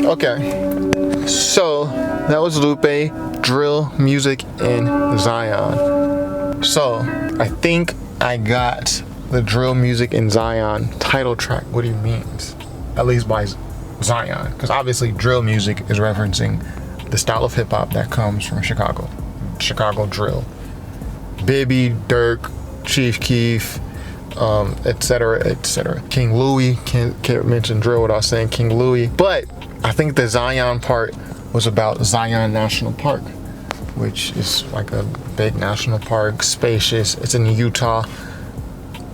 Okay, so that was Lupe, Drill Music in Zion. So I think I got the Drill Music in Zion title track, what he means, at least by Zion, because obviously drill music is referencing the style of hip hop that comes from Chicago drill. Bibby, Dirk, Chief Keef, etc., etc. King Louis, can't mention drill without saying King Louis. But I think the Zion part was about Zion National Park, which is like a big national park, spacious. It's in Utah,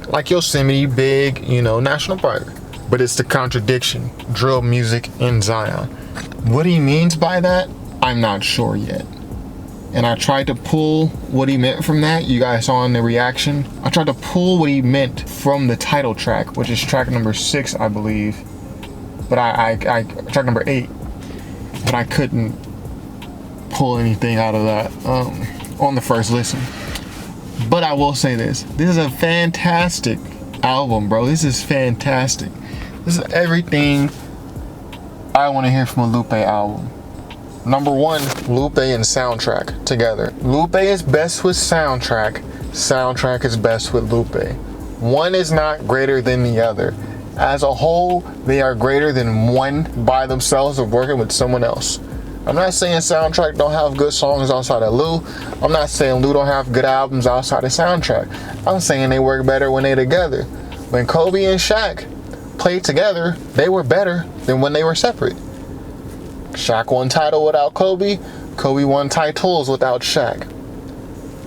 like Yosemite, big, national park. But it's the contradiction, drill music in Zion. What he means by that, I'm not sure yet. And I tried to pull what he meant from that. You guys saw in the reaction. I tried to pull what he meant from the title track, which is track number 6, I believe. But I track number 8. But I couldn't pull anything out of that on the first listen. But I will say this. This is a fantastic album, bro. This is fantastic. This is everything I want to hear from a Lupe album. Number 1, Lupe and Soundtrakk together. Lupe is best with Soundtrakk. Soundtrakk is best with Lupe. One is not greater than the other. As a whole, they are greater than one by themselves of working with someone else. I'm not saying Soundtrakk don't have good songs outside of Lou. I'm not saying Lou don't have good albums outside of Soundtrakk. I'm saying they work better when they're together. When Kobe and Shaq played together, they were better than when they were separate. Shaq won title without Kobe. Kobe won titles without Shaq.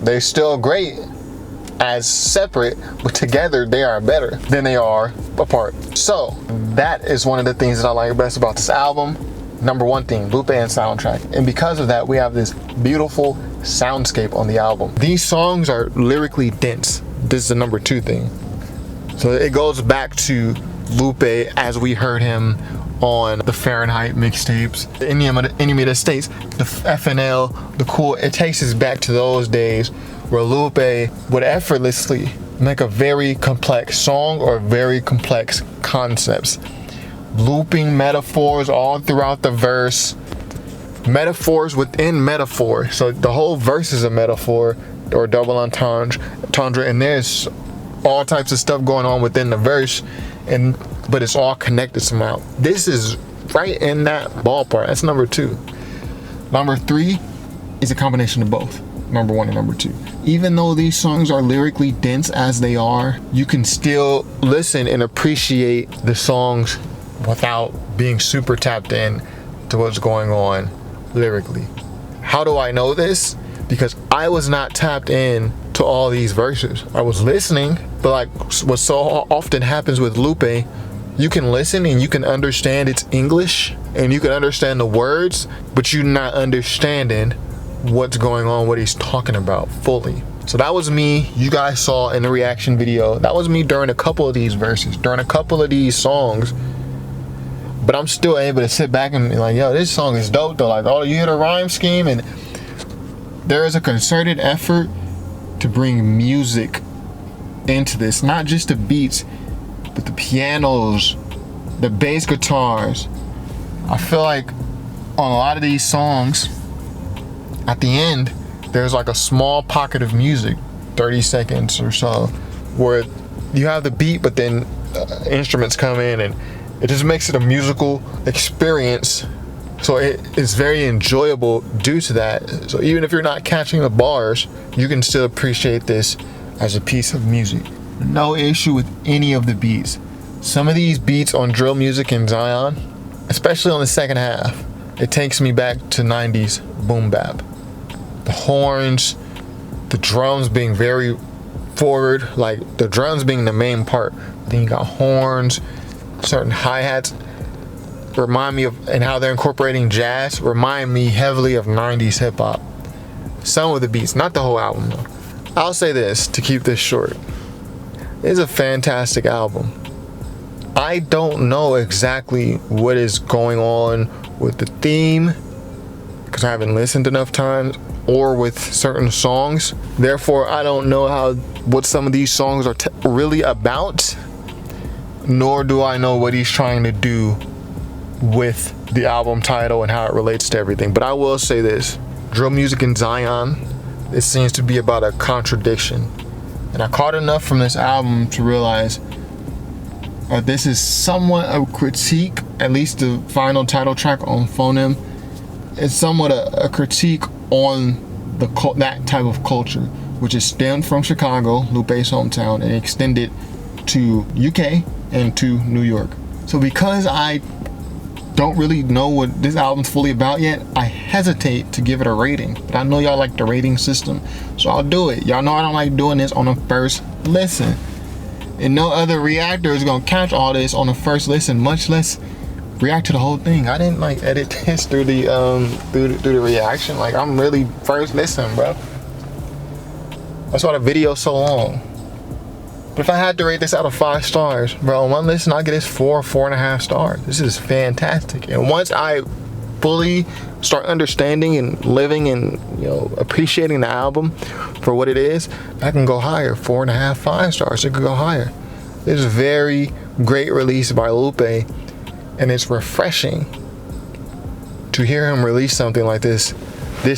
They're still great as separate, but together they are better than they are apart. So that is one of the things that I like best about this album. Number 1 thing, Lupe and Soundtrakk. And because of that, we have this beautiful soundscape on the album. These songs are lyrically dense. This is the number 2 thing. So it goes back to Lupe as we heard him on the Fahrenheit mixtapes, the Enemy of the States, the FNL, the Cool. It takes us back to those days where Lupe would effortlessly make a very complex song or very complex concepts. Looping metaphors all throughout the verse, metaphors within metaphor. So the whole verse is a metaphor or double entendre, and there's all types of stuff going on within the verse, but it's all connected somehow. This is right in that ballpark. That's number 2. Number 3 is a combination of both. Number 1 and number 2. Even though these songs are lyrically dense as they are, you can still listen and appreciate the songs without being super tapped in to what's going on lyrically. How do I know this? Because I was not tapped in to all these verses. I was listening, but like what so often happens with Lupe, you can listen and you can understand it's English and you can understand the words, but you're not understanding what's going on, what he's talking about fully. So that was me. You guys saw in the reaction video, that was me during a couple of these verses, during a couple of these songs. But I'm still able to sit back and be like, yo, this song is dope though. Like, oh, you hear the rhyme scheme, and there is a concerted effort to bring music into this, not just the beats, but the pianos, the bass guitars. I feel like on a lot of these songs, at the end, there's like a small pocket of music, 30 seconds or so, where you have the beat, but then instruments come in, and it just makes it a musical experience. So it's very enjoyable due to that. So even if you're not catching the bars, you can still appreciate this as a piece of music. No issue with any of the beats. Some of these beats on drill music in Zion, especially on the second half, it takes me back to 90s boom bap. The horns, the drums being very forward, like the drums being the main part. Then you got horns, certain hi-hats remind me of, and how they're incorporating jazz, remind me heavily of 90s hip-hop. Some of the beats, not the whole album though. I'll say this to keep this short. It's a fantastic album. I don't know exactly what is going on with the theme because I haven't listened enough times, or with certain songs. Therefore, I don't know what some of these songs are really about, nor do I know what he's trying to do with the album title and how it relates to everything. But I will say this, drill music in Zion, it seems to be about a contradiction. And I caught enough from this album to realize this is somewhat a critique, at least the final title track on Phonem. It's somewhat a critique on that type of culture, which is stemmed from Chicago, Lupe's hometown, and extended to UK and to New York. So because I don't really know what this album's fully about yet, I hesitate to give it a rating. But I know y'all like the rating system, so I'll do it. Y'all know I don't like doing this on the first listen. And no other reactor is gonna catch all this on the first listen, much less react to the whole thing. I didn't like edit this through the through the reaction. Like, I'm really first listen, bro. That's why the video's so long. But if I had to rate this out of 5 stars, bro, on one listen, I'll get this 4.5 stars. This is fantastic. And once I fully start understanding and living and, you know, appreciating the album for what it is, I can go higher. 4.5, 5 stars. It could go higher. It's a very great release by Lupe, and it's refreshing to hear him release something like this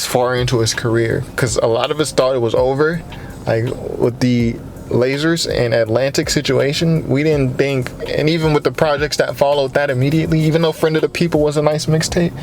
far into his career. Because a lot of us thought it was over, like with the Lasers and Atlantic situation. We didn't think, and even with the projects that followed that immediately, even though Friend of the People was a nice mixtape,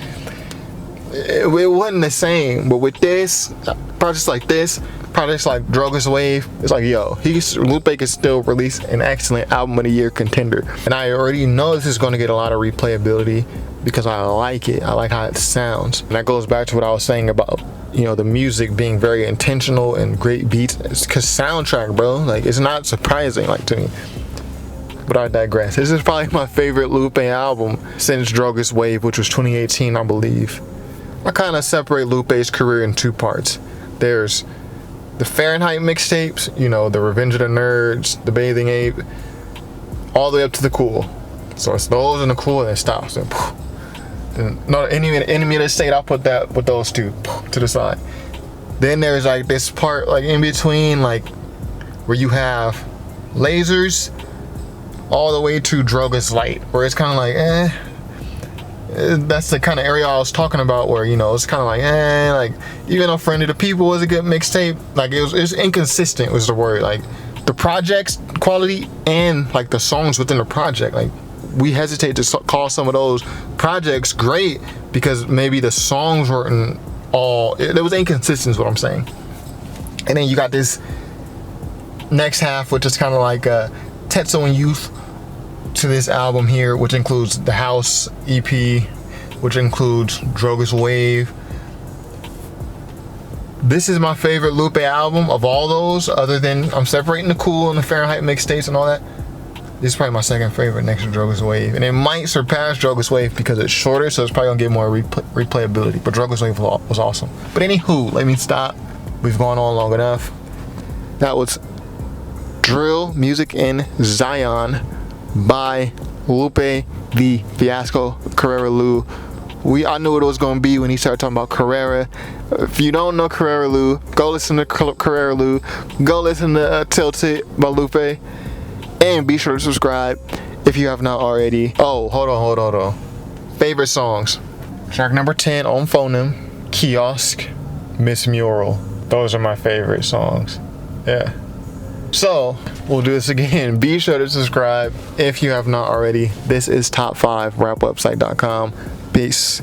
it wasn't the same. But with this, projects like this, projects like Drogas Wave, it's like, yo, Lupe can still release an excellent album of the year contender. And I already know this is going to get a lot of replayability because I like it. I like how it sounds. And that goes back to what I was saying about, you know, the music being very intentional and great beats. It's cause Soundtrakk, bro. Like, it's not surprising, like, to me. But I digress. This is probably my favorite Lupe album since Drogas Wave, which was 2018, I believe. I kind of separate Lupe's career in 2 parts. There's the Fahrenheit mixtapes, you know, the Revenge of the Nerds, the Bathing Ape, all the way up to the Cool. So it's those and the Cool, and it stops. And no, Enemy of the State, I'll put that with those 2 to the side. Then there's like this part, like in between, like where you have Lasers all the way to Drogas Light, where it's kind of like, that's the kind of area I was talking about, where, you know, it's kind of like, like, even though Friend of the People was a good mixtape, like, it was inconsistent was the word. Like, the project's quality and like the songs within the project, like, we hesitate to call some of those projects great because maybe the songs weren't all, there was inconsistency, is what I'm saying. And then you got this next half, which is kind of like Tetsuo and Youth to this album here, which includes the House EP, which includes Drogas Wave. This is my favorite Lupe album of all those, other than I'm separating the Cool and the Fahrenheit mixtapes and all that. This is probably my second favorite next to Drogas Wave. And it might surpass Drogas Wave because it's shorter, so it's probably gonna get more replayability. But Drogas Wave was awesome. But anywho, let me stop. We've gone on long enough. That was Drill Music in Zion by Lupe the Fiasco Carrera Lou. I knew what it was gonna be when he started talking about Carrera. If you don't know Carrera Lou, go listen to Carrera Lou. Go listen to Tilted by Lupe. And be sure to subscribe if you have not already. Oh, hold on. Favorite songs. Track number 10 on Phonem, Kiosk, Miss Mural. Those are my favorite songs. Yeah. So, we'll do this again. Be sure to subscribe if you have not already. This is Top 5 rapwebsite.com. Peace.